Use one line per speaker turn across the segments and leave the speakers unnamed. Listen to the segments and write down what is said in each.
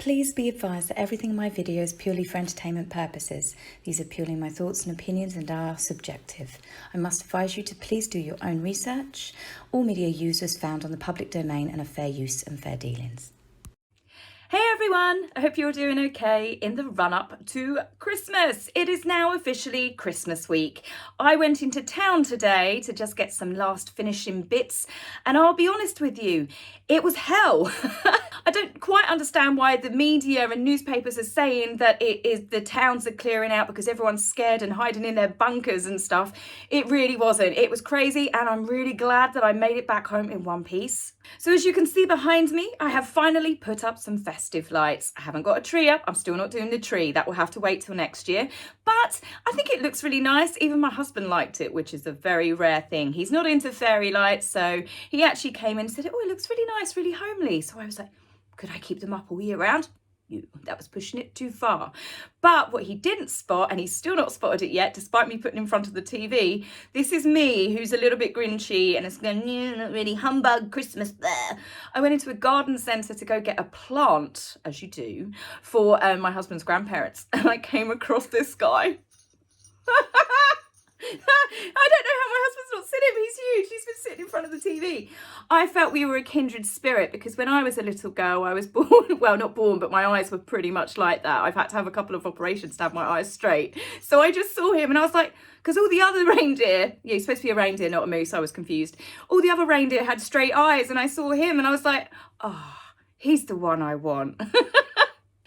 Please be advised that everything in my video is purely for entertainment purposes. These are purely my thoughts and opinions and are subjective. I must advise you to please do your own research. All media users found on the public domain and are fair use and fair dealings. Hey everyone, I hope you're doing okay in the run-up to Christmas. It is now officially Christmas week. I went into town today to just get some last finishing bits, and I'll be honest with you, it was hell. I don't quite understand why the media and newspapers are saying that it is the towns are clearing out because everyone's scared and hiding in their bunkers and stuff. It really wasn't. It was crazy, and I'm really glad that I made it back home in one piece. So as you can see behind me, I have finally put up some festive lights. I haven't got a tree up. I'm still not doing the tree. That will have to wait till next year. But I think it looks really nice. Even my husband liked it, which is a very rare thing. He's not into fairy lights, so he actually came in and said, oh, it looks really nice, really homely. So I was like, could I keep them up all year round? That was pushing it too far. But what he didn't spot, and he's still not spotted it yet, despite me putting in front of the TV, this is me, who's a little bit grinchy, and it's going, not really humbug Christmas there. I went into a garden centre to go get a plant, as you do, for my husband's grandparents, and I came across this guy. I don't know how my husband's not seen him. He's huge. He's been sitting in front of the TV. I felt we were a kindred spirit because when I was a little girl, I was born, well, not born, but my eyes were pretty much like that. I've had to have a couple of operations to have my eyes straight. So I just saw him and I was like, because all the other reindeer, yeah, he's supposed to be a reindeer, not a moose. I was confused. All the other reindeer had straight eyes and I saw him and I was like, oh, he's the one I want.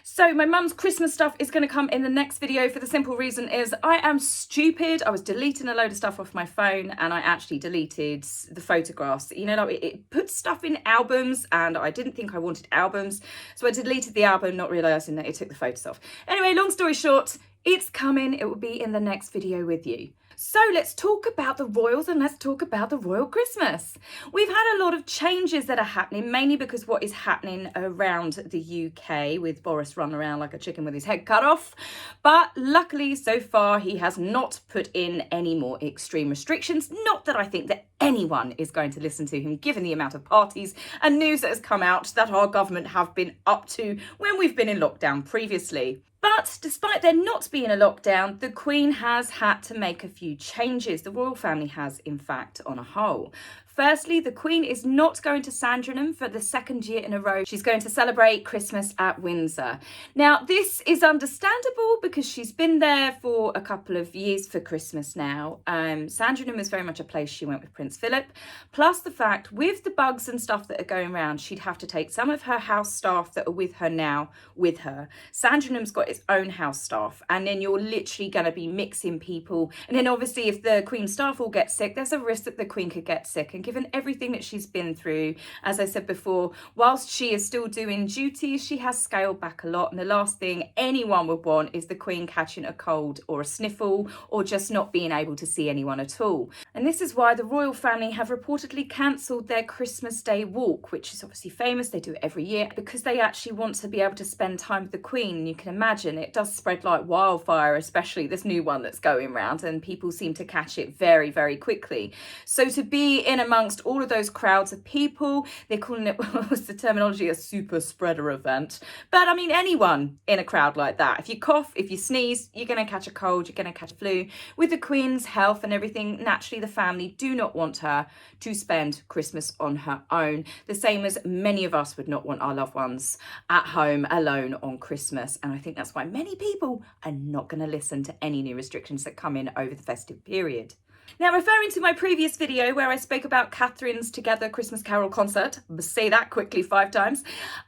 So my mum's Christmas stuff is going to come in the next video for the simple reason is I am stupid. I was deleting a load of stuff off my phone and I actually deleted the photographs. You know, like it puts stuff in albums and I didn't think I wanted albums. So I deleted the album, not realising that it took the photos off. Anyway, long story short, it's coming. It will be in the next video with you. So let's talk about the royals and let's talk about the royal Christmas. We've had a lot of changes that are happening, mainly because what is happening around the UK with Boris running around like a chicken with his head cut off. But luckily so far he has not put in any more extreme restrictions. Not that I think that anyone is going to listen to him given the amount of parties and news that has come out that our government have been up to when we've been in lockdown previously. But despite there not being a lockdown, the Queen has had to make a few changes. The royal family has, in fact, on a whole. Firstly, the Queen is not going to Sandringham for the second year in a row. She's going to celebrate Christmas at Windsor. Now, this is understandable because she's been there for a couple of years for Christmas now. Sandringham is very much a place she went with Prince Philip. Plus the fact, with the bugs and stuff that are going around, she'd have to take some of her house staff that are with her now with her. Sandringham's got its own house staff, and then you're literally going to be mixing people. And then obviously if the Queen's staff all get sick, there's a risk that the Queen could get sick. And given everything that she's been through, as I said before, whilst she is still doing duties, she has scaled back a lot. And the last thing anyone would want is the Queen catching a cold or a sniffle or just not being able to see anyone at all. And this is why the royal family have reportedly cancelled their Christmas Day walk, which is obviously famous. They do it every year because they actually want to be able to spend time with the Queen. And you can imagine it does spread like wildfire, especially this new one that's going around, and people seem to catch it very, very quickly. So to be in amongst all of those crowds of people, they're calling it, what's the terminology, a super spreader event. But I mean, anyone in a crowd like that, if you cough, if you sneeze, you're going to catch a cold, you're going to catch a flu. With the Queen's health and everything, naturally the family do not want her to spend Christmas on her own. The same as many of us would not want our loved ones at home alone on Christmas. And I think that's why many people are not going to listen to any new restrictions that come in over the festive period. Now, referring to my previous video where I spoke about Catherine's Together Christmas Carol concert, say that quickly 5 times,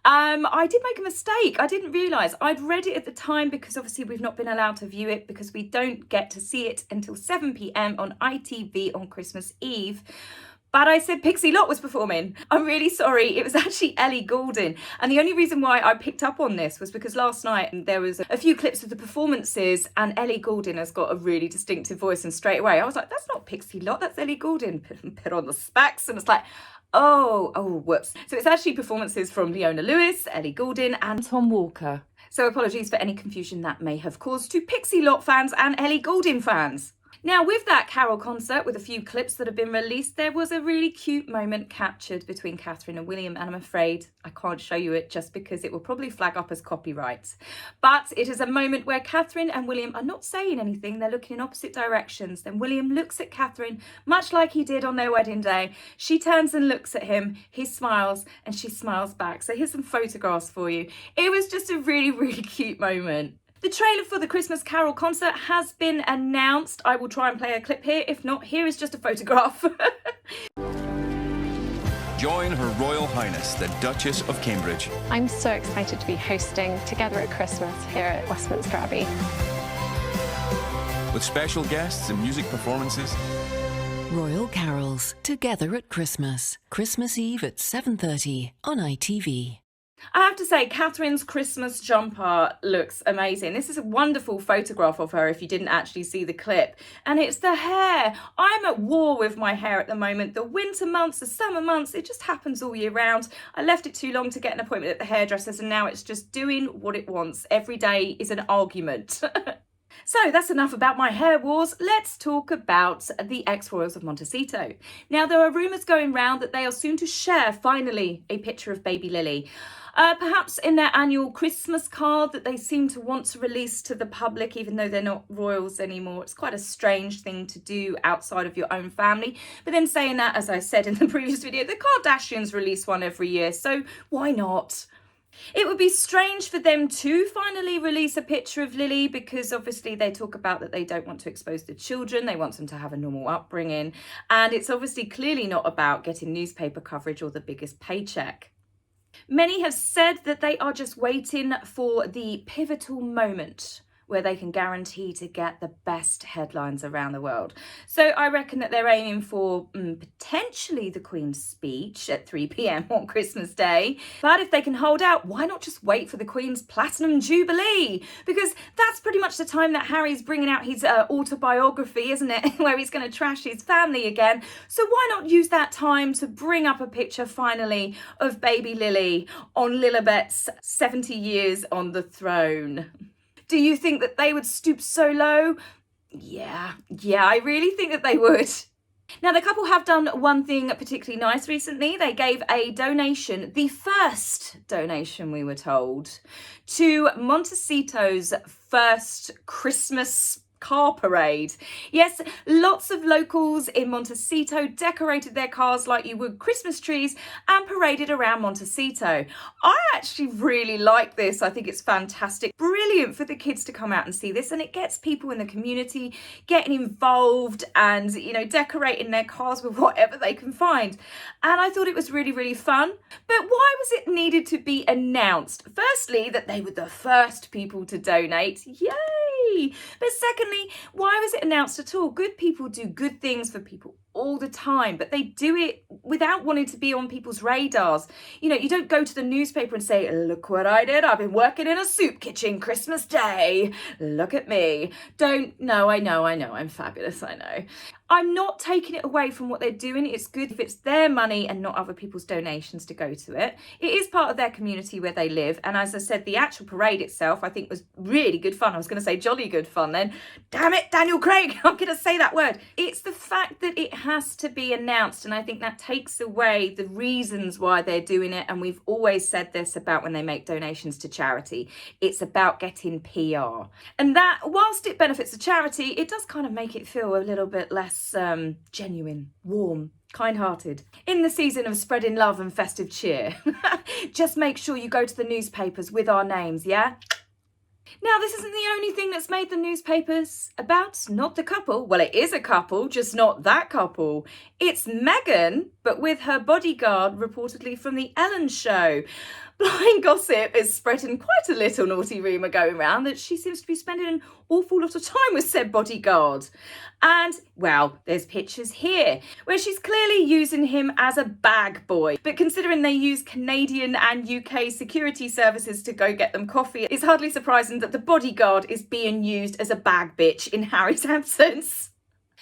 I did make a mistake. I didn't realise. I'd read it at the time because obviously we've not been allowed to view it because we don't get to see it until 7 p.m. on ITV on Christmas Eve. But I said Pixie Lot was performing. I'm really sorry. It was actually Ellie Goulding. And the only reason why I picked up on this was because last night there was a few clips of the performances and Ellie Goulding has got a really distinctive voice, and straight away I was like, that's not Pixie Lot, that's Ellie Goulding. Put on the specs and it's like, oh, whoops. So it's actually performances from Leona Lewis, Ellie Goulding and Tom Walker. So apologies for any confusion that may have caused to Pixie Lot fans and Ellie Goulding fans. Now, with that Carol concert, with a few clips that have been released, there was a really cute moment captured between Catherine and William, and I'm afraid I can't show you it just because it will probably flag up as copyright. But it is a moment where Catherine and William are not saying anything, they're looking in opposite directions. Then William looks at Catherine, much like he did on their wedding day. She turns and looks at him, he smiles, and she smiles back. So here's some photographs for you. It was just a really, really cute moment. The trailer for the Christmas Carol concert has been announced. I will try and play a clip here. If not, here is just a photograph.
Join Her Royal Highness, the Duchess of Cambridge.
I'm so excited to be hosting Together at Christmas here at Westminster Abbey.
With special guests and music performances.
Royal Carols, Together at Christmas. Christmas Eve at 7:30 on ITV.
I have to say, Catherine's Christmas jumper looks amazing. This is a wonderful photograph of her if you didn't actually see the clip. And it's the hair. I'm at war with my hair at the moment. The winter months, the summer months, it just happens all year round. I left it too long to get an appointment at the hairdresser's and now it's just doing what it wants. Every day is an argument. So that's enough about my hair wars. Let's talk about the ex-royals of Montecito. Now, there are rumours going round that they are soon to share, finally, a picture of baby Lily. Perhaps in their annual Christmas card that they seem to want to release to the public, even though they're not royals anymore. It's quite a strange thing to do outside of your own family. But then saying that, as I said in the previous video, the Kardashians release one every year, so why not? It would be strange for them to finally release a picture of Lily because obviously they talk about that they don't want to expose the children, they want them to have a normal upbringing, and it's obviously clearly not about getting newspaper coverage or the biggest paycheck. Many have said that they are just waiting for the pivotal moment where they can guarantee to get the best headlines around the world. So I reckon that they're aiming for potentially the Queen's speech at 3 p.m. on Christmas Day. But if they can hold out, why not just wait for the Queen's Platinum Jubilee? Because that's pretty much the time that Harry's bringing out his autobiography, isn't it? Where he's going to trash his family again. So why not use that time to bring up a picture finally of baby Lily on Lilibet's 70 years on the throne? Do you think that they would stoop so low? Yeah, I really think that they would. Now, the couple have done one thing particularly nice recently. They gave a donation, the first donation we were told, to Montecito's first Christmas car parade. Yes, lots of locals in Montecito decorated their cars like you would Christmas trees and paraded around Montecito. I actually really like this. I think it's fantastic. Brilliant for the kids to come out and see this, and it gets people in the community getting involved and, you know, decorating their cars with whatever they can find. And I thought it was really, really fun. But why was it needed to be announced? Firstly, that they were the first people to donate. Yay! But secondly, why was it announced at all? Good people do good things for people all the time, but they do it without wanting to be on people's radars. You know, you don't go to the newspaper and say, look what I did, I've been working in a soup kitchen Christmas Day, look at me. I know, I'm fabulous, I know. I'm not taking it away from what they're doing. It's good if it's their money and not other people's donations to go to it. It is part of their community where they live, and as I said, the actual parade itself I think was really good fun. I was going to say jolly good fun then. Damn it, Daniel Craig, I'm going to say that word. It's the fact that it has to be announced, and I think that takes away the reasons why they're doing it. And we've always said this about when they make donations to charity, it's about getting PR, and that whilst it benefits the charity, it does kind of make it feel a little bit less genuine, warm, kind-hearted. In the season of spreading love and festive cheer, just make sure you go to the newspapers with our names, yeah? Now, this isn't the only thing that's made the newspapers about not the couple. Well, it is a couple, just not that couple. It's Meghan, but with her bodyguard reportedly from the Ellen show. Blind gossip is spreading quite a little naughty rumour going around that she seems to be spending an awful lot of time with said bodyguard. And, well, there's pictures here where she's clearly using him as a bag boy. But considering they use Canadian and UK security services to go get them coffee, it's hardly surprising that the bodyguard is being used as a bag bitch in Harry's absence.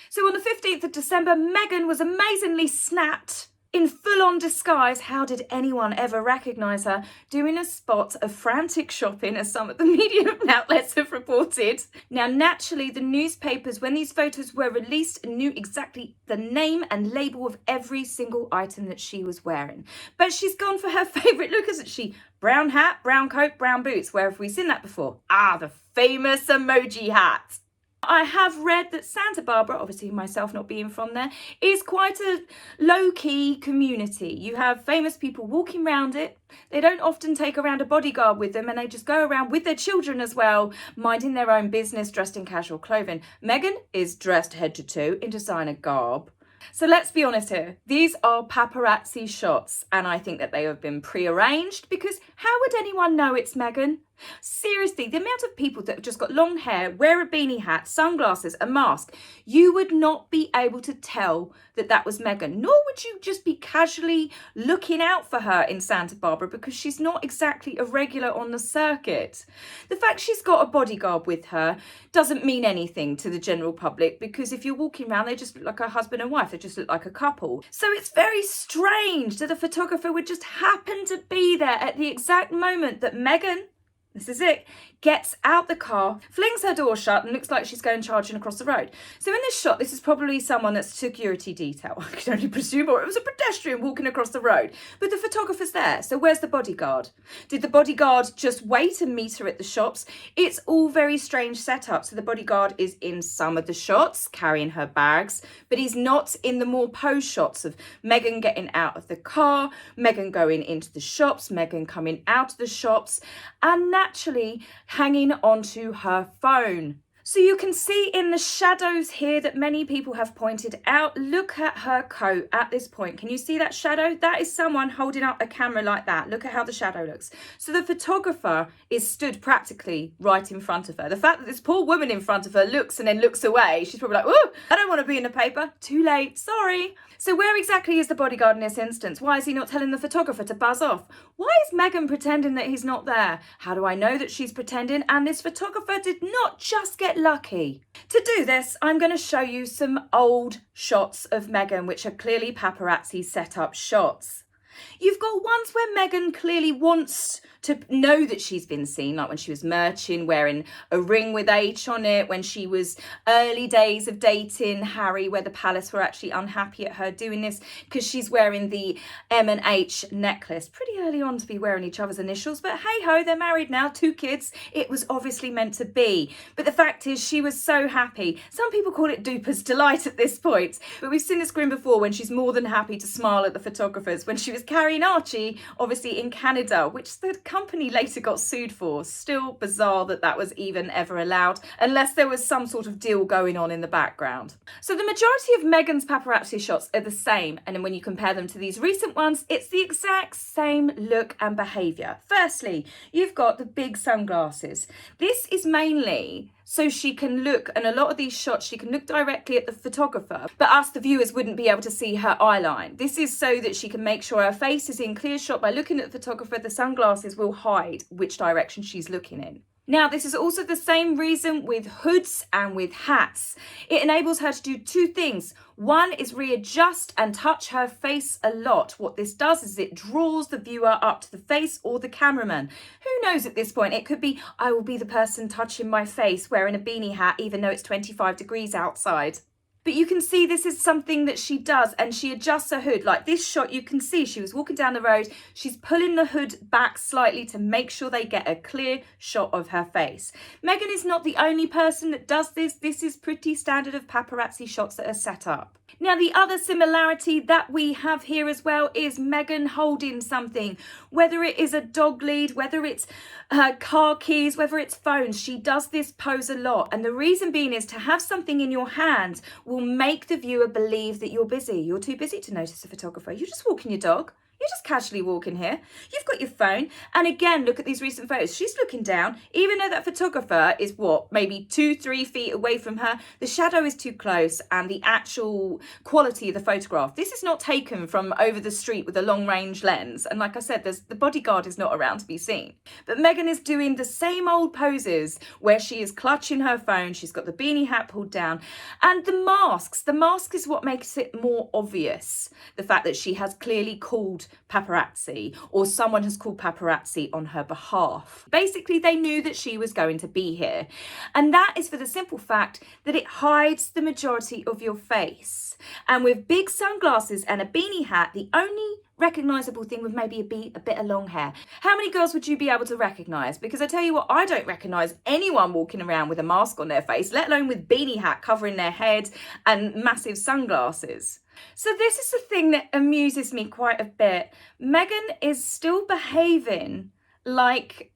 So on the 15th of December, Meghan was amazingly snapped In full-on disguise, how did anyone ever recognise her? Doing a spot of frantic shopping, as some of the media outlets have reported. Now, naturally, the newspapers, when these photos were released, knew exactly the name and label of every single item that she was wearing. But she's gone for her favourite look, isn't she? Brown hat, brown coat, brown boots. Where have we seen that before? Ah, the famous emoji hat. I have read that Santa Barbara, obviously myself not being from there, is quite a low-key community. You have famous people walking around it. They don't often take around a bodyguard with them, and they just go around with their children as well, minding their own business, dressed in casual clothing. Meghan is dressed head to toe in designer garb. So let's be honest here, these are paparazzi shots, and I think that they have been pre-arranged, because how would anyone know it's Meghan? Seriously, the amount of people that have just got long hair, wear a beanie hat, sunglasses, a mask, you would not be able to tell that that was Meghan, nor would you just be casually looking out for her in Santa Barbara, because she's not exactly a regular on the circuit. The fact she's got a bodyguard with her doesn't mean anything to the general public, because if you're walking around, they just look like a husband and wife, they just look like a couple. So it's very strange that a photographer would just happen to be there at the exact moment that Meghan, this is it, gets out the car, flings her door shut, and looks like she's going charging across the road. So in this shot, this is probably someone that's security detail, I can only presume, or it was a pedestrian walking across the road. But the photographer's there, so where's the bodyguard? Did the bodyguard just wait and meet her at the shops? It's all very strange setup. So the bodyguard is in some of the shots, carrying her bags, but he's not in the more pose shots of Meghan getting out of the car, Meghan going into the shops, Meghan coming out of the shops, and naturally hanging onto her phone. So you can see in the shadows here that many people have pointed out, look at her coat at this point. Can you see that shadow? That is someone holding up a camera like that. Look at how the shadow looks. So the photographer is stood practically right in front of her. The fact that this poor woman in front of her looks and then looks away, she's probably like, oh, I don't want to be in the paper. Too late, sorry. So where exactly is the bodyguard in this instance? Why is he not telling the photographer to buzz off? Why is Meghan pretending that he's not there? How do I know that she's pretending? And this photographer did not just get lucky. To do this, I'm going to show you some old shots of Meghan, which are clearly paparazzi set up shots. You've got ones where Meghan clearly wants to know that she's been seen, like when she was merching, wearing a ring with H on it, when she was early days of dating Harry, where the palace were actually unhappy at her doing this because she's wearing the M and H necklace. Pretty early on to be wearing each other's initials, but hey ho, they're married now, 2 kids. It was obviously meant to be. But the fact is, she was so happy. Some people call it duper's delight at this point, but we've seen this grin before when she's more than happy to smile at the photographers when she was carrying Archie, obviously in Canada, which the company later got sued for. Still bizarre that that was even ever allowed, unless there was some sort of deal going on in the background. So the majority of Meghan's paparazzi shots are the same, and then when you compare them to these recent ones, it's the exact same look and behaviour. Firstly, you've got the big sunglasses. This is mainly so she can look, and a lot of these shots, she can look directly at the photographer, but us, the viewers, wouldn't be able to see her eyeline. This is so that she can make sure her face is in clear shot. By looking at the photographer, the sunglasses will hide which direction she's looking in. Now, this is also the same reason with hoods and with hats. It enables her to do 2 things. One is readjust and touch her face a lot. What this does is it draws the viewer up to the face or the cameraman. Who knows at this point? It could be, I will be the person touching my face wearing a beanie hat, even though it's 25 degrees outside. But you can see this is something that she does, and she adjusts her hood. Like this shot, you can see she was walking down the road. She's pulling the hood back slightly to make sure they get a clear shot of her face. Meghan is not the only person that does this. This is pretty standard of paparazzi shots that are set up. Now, the other similarity that we have here as well is Meghan holding something, whether it is a dog lead, whether it's car keys, whether it's phones. She does this pose a lot. And the reason being is to have something in your hand will make the viewer believe that you're busy. You're too busy to notice a photographer. You're just walking your dog. You're just casually walking here. You've got your phone. And again, look at these recent photos. She's looking down, even though that photographer is what, maybe 2-3 feet away from her. The shadow is too close and the actual quality of the photograph. This is not taken from over the street with a long range lens. And like I said, the bodyguard is not around to be seen. But Meghan is doing the same old poses where she is clutching her phone. She's got the beanie hat pulled down. And the mask is what makes it more obvious. The fact that she has clearly called paparazzi, or someone has called paparazzi on her behalf. Basically, they knew that she was going to be here. And that is for the simple fact that it hides the majority of your face. And with big sunglasses and a beanie hat, the only recognisable thing would maybe be a bit of long hair. How many girls would you be able to recognise? Because I tell you what, I don't recognise anyone walking around with a mask on their face, let alone with beanie hat covering their head and massive sunglasses. So this is the thing that amuses me quite a bit. Meghan is still behaving like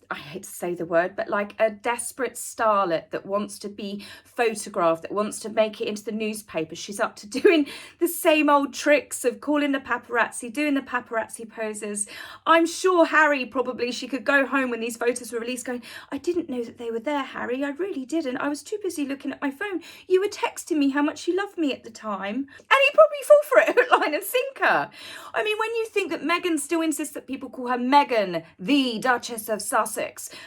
I hate to say the word, but like a desperate starlet that wants to be photographed, that wants to make it into the newspaper. She's up to doing the same old tricks of calling the paparazzi, doing the paparazzi poses. I'm sure Harry probably, she could go home when these photos were released going, I didn't know that they were there, Harry. I really didn't. I was too busy looking at my phone. You were texting me how much you loved me at the time. And he'd probably fall for it, hook, line and sinker. I mean, when you think that Meghan still insists that people call her Meghan, the Duchess of Sussex,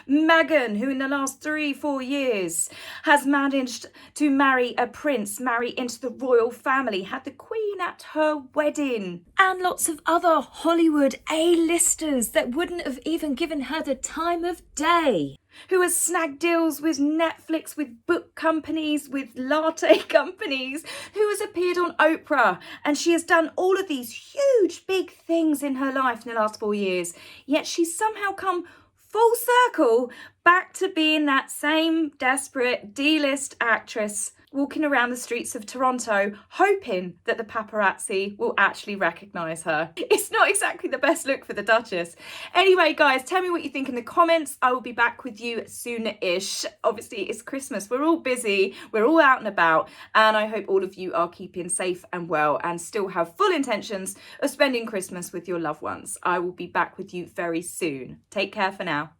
Meghan, who in the last 3-4 years has managed to marry a prince, marry into the royal family, had the Queen at her wedding, and lots of other Hollywood A-listers that wouldn't have even given her the time of day, who has snagged deals with Netflix, with book companies, with latte companies, who has appeared on Oprah, and she has done all of these huge, big things in her life in the last 4 years, yet she's somehow come full circle back to being that same desperate D-list actress walking around the streets of Toronto hoping that the paparazzi will actually recognise her. It's not exactly the best look for the Duchess. Anyway, guys, tell me what you think in the comments. I will be back with you soon-ish. Obviously, it's Christmas. We're all busy. We're all out and about. And I hope all of you are keeping safe and well and still have full intentions of spending Christmas with your loved ones. I will be back with you very soon. Take care for now.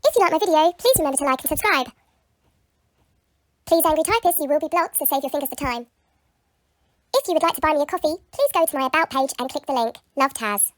If you like my video, please remember to like and subscribe. Please, angry typist, you will be blocked, so save your fingers the time. If you would like to buy me a coffee, please go to my About page and click the link. Love, Taz.